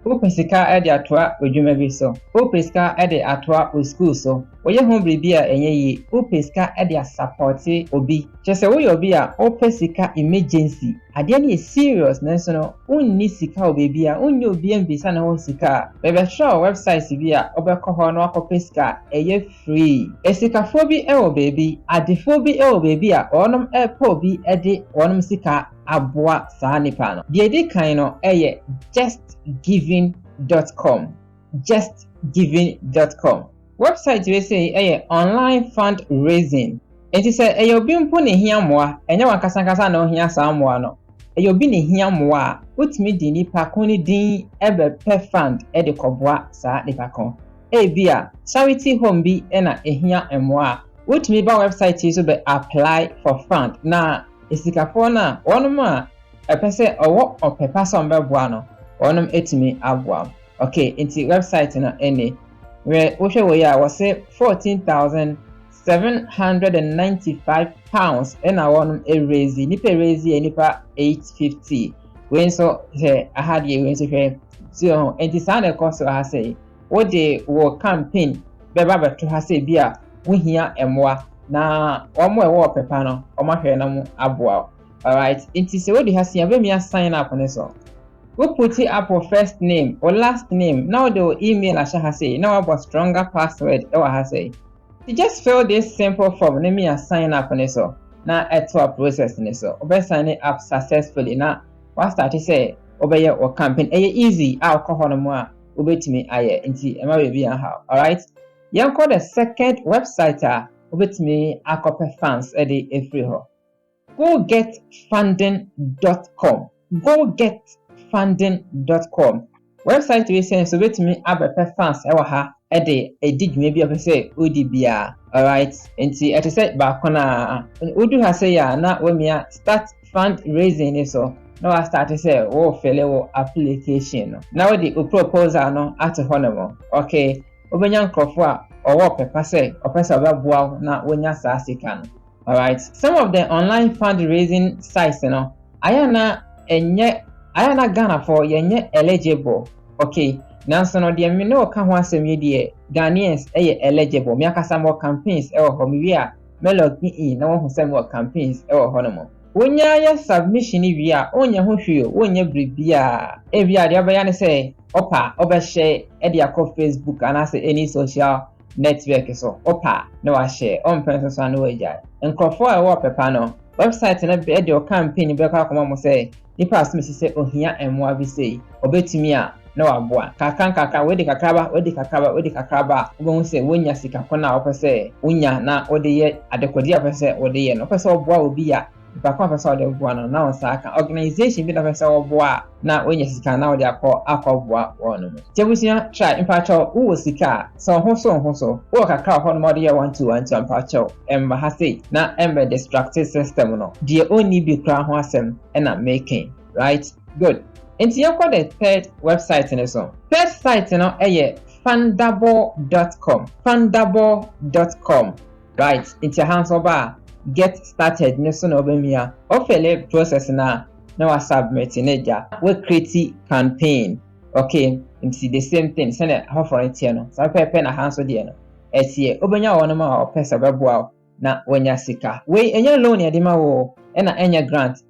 Upesika ede atoa odwuma bi so. Upesika ede atoa o school so. Oye ho bribi a enye yi. Upesika ede supporti obi. Chese wo obi a opesika emergency. Ade na serious nanso no unni sika obi a unni obi ambisa na ho sika. Bebe show website bi a obekọ ho no akopesika eye free. Esikafo bi ewo baby, adefo bi ewo baby a onom epo bi ede onom sika aboa saa nipa no. Die di kan no eye justgiving.com. Justgiving.com. Website we say eye online fundraising. Enti se eye obi mpo ne hia moa, enye wakasa na ohia saa moa no. Eye obi ne hia moa, utimi di nipa ko ni din ebe per fund e de koboa saa nipa kon. Bia charity home bi na ehia emoa. Utimi ba website yi so be apply for fund na esikafo na onum a epese owo opepa so mbeboa no onum etimi aboa. Okay, into website na ene where wo hwe wo ya wo say 14,795 pounds na onum raise nipa raise nipa 850 when so he ahadi when so hwe so enti sana cost ha say wo de wo campaign beba beto ha say bia wo hia emoa na omo ewo pepa no omo hwe na mu aboa. Alright, enti se wo de ha say be me sign up ne so we put it up for first name or last name. Now the email I shall say. Now about stronger password. I say. You just fill this simple form. Let me sign up on this. Now to a process in this. Obe sign it up successfully. Now what start to say? Obey your campaign. Easy. I'll call on more. Obey to me. Aye. Inti. Emma will be how. Alright. You call the second website. Obey to me. I copy fans. Eddie a free ho. GoGetFunding.com. GoGetFunding.com. Website we say so bet me abepe fans ewa ha ede edidwuma bi opese odi bia. Alright, enti ete say ba kona udu ha say ya na wemia start fundraising so no I start to say wo fele wo application no na we the proposal no at honomo. Okay, obenya nkrofo a owo pepa say opese obaboa na wonya saa sika no. Alright, some of the online fundraising sites ayana Ghana for yenye eligible. Okay, nanso no de me no ka ho asem ye de Ghanaians eligible. Me akasa mo campaigns ho me wi a me log in na wo ho say mo campaigns ho no mo. Wonya ya submission wi a onya ho hwe wonya bribia e wi a de abaya ne say opa obehye e de akọ Facebook and say any social network so opa na wa share on person so na we jai. Nkrofo a wo pepa no website na be de campaign be ka akoma mo say nipa asmisi se ohia emwa bi sei obetimi a na waboa kaka we de kakraba wo se wonya sika kona opese wonya na ode ye adekodi apese ode ye no opese oboa obi a nipa kwa apese ode boa no na onsa aka organization bi na apese oboa na wonya sika na ode akọboa wono mo tebusia try impacho wo sika so ho wo kakra ho no ode ye 1 impacho emba ha sei na embe destructive system no de oni bi kra ho asem na making right. Good. Into your the third website in this one. Third site fundable.com. Fundable.com. Right. Into your hands over. Get started. Neson obemia. Ofele process na submit in eja. We create campaign. Okay. Into the same thing. Send it how for it no. So pepe na hands o no. Esie obenya wonu ma o pesa beboa na wonya sika. We enya loan ya dima wo. Ena enya grant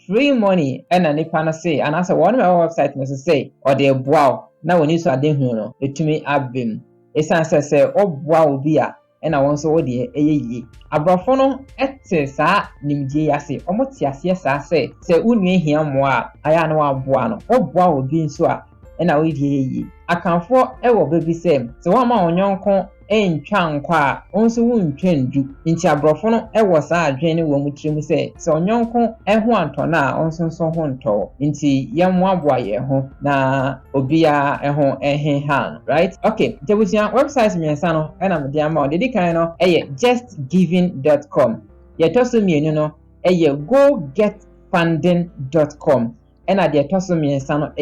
free money ena nipa na say and as one my website no say or the boa na woni so ade hu no etumi abem esan say oboa obi a ena won so wo de yi abrafo no ete saa nimdie yase omoti ase saa say unu ehia mo a aya na wa boa no oboa obi nso a ena wo de yi akanfo ewo baby say wo ma onyonko entwa nkwa onso wuntwa ndu nti abrofo no ewo saa adwene wo mutrim se onyonko eho antona onso ho nto nti yemo aboa ye ho na obia eho han right. Okay, tebusia website miensa no na me dia ma odedi kan no justgiving.com ye toso mienu no gogetfunding.com na de toso miensa no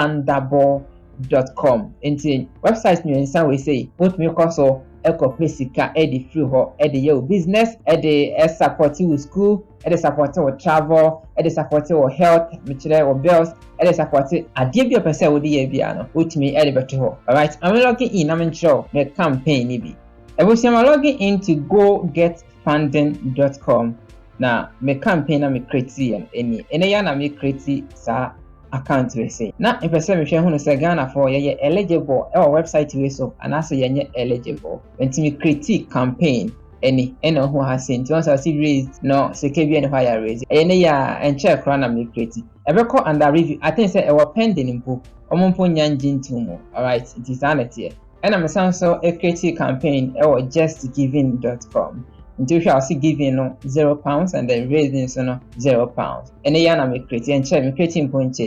fundable.com into website new in some way say put me also eco pesika edi free ho edi your business edi support you school it support or travel, it support or health, or bills, it support a dear person with the aviano, which me elevate ho. Alright, I'm logging in, I'm in show, my campaign maybe. I will see I'm logging into gogetfunding.com. Now, my campaign I'm creating any yana me creating sa account we say. Now, if I say me share who say Ghana for ye eligible our website we so and also ye eligible. When me create campaign any who has sent once I see raise no security and higher raise. Any ya and check run me create. I record under review. I think say our pending in book. Omumpo nyanjin tumo. Alright, it is sanity. And I'm so a creative campaign or justgiving.com. Until you see giving no £0 and then raising so no £0. And then I'm creating and check me creating point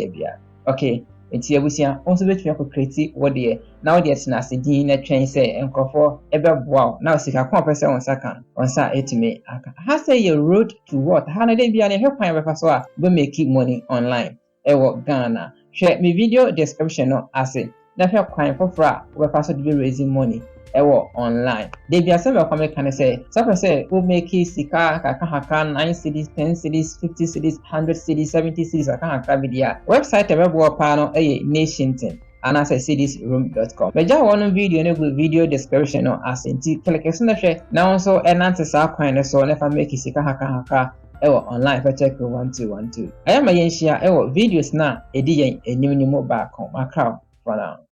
okay. It's here we see also bet me create what the now the na se din na twen say enkofo ebeboa now sika kwa person on second on sa etime aka ha say your road to what ha na dey bia na help am so a go make money online ewo Ghana share me video description no ase na hwe kwan foforo a we pass to raising money ewo online dey bia say we come can say we make sika haka 9 cities 10 cities 50 cities 100 cities 70 cities haka bidia website ebeboa pa no nation thing and as I say this room.com. But just one video no go video description no as inti click so na hwe na also enante sa kwan so never make sika haka online for check 1212. I am a yenshia videos na edi yen enyim back on my crowd for now.